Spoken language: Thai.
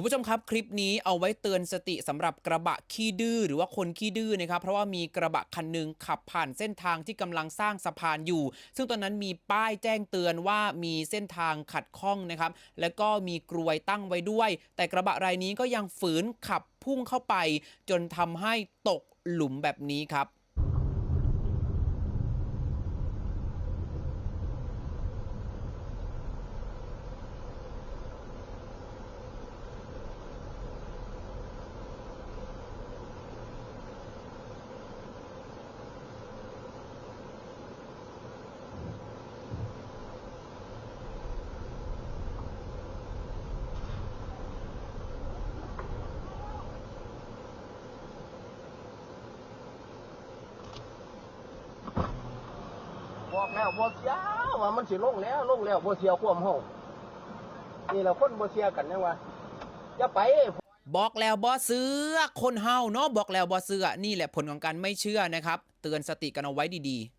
คุณผู้ชมครับคลิปนี้เอาไว้เตือนสติสำหรับกระบะขี้ดื้อหรือว่าคนขี้ดื้อนะครับเพราะว่ามีกระบะคันหนึ่งขับผ่านเส้นทางที่กำลังสร้างสะพานอยู่ซึ่งตอนนั้นมีป้ายแจ้งเตือนว่ามีเส้นทางขัดข้องนะครับแล้วก็มีกลวยตั้งไว้ด้วยแต่กระบะรายนี้ก็ยังฝืนขับพุ่งเข้าไปจนทำให้ตกหลุมแบบนี้ครับบอกแล้วบ่เสียว่ามันสิลงแล้วบ่เสียความเฮานี่เราคนบ่เสียกันนะว่าอย่าไปบอกแล้วบอเสือคนเฮาเนาะบอกแล้วบอเสือนี่แหละผลของการไม่เชื่อนะครับเตือนสติกันเอาไว้ดีๆ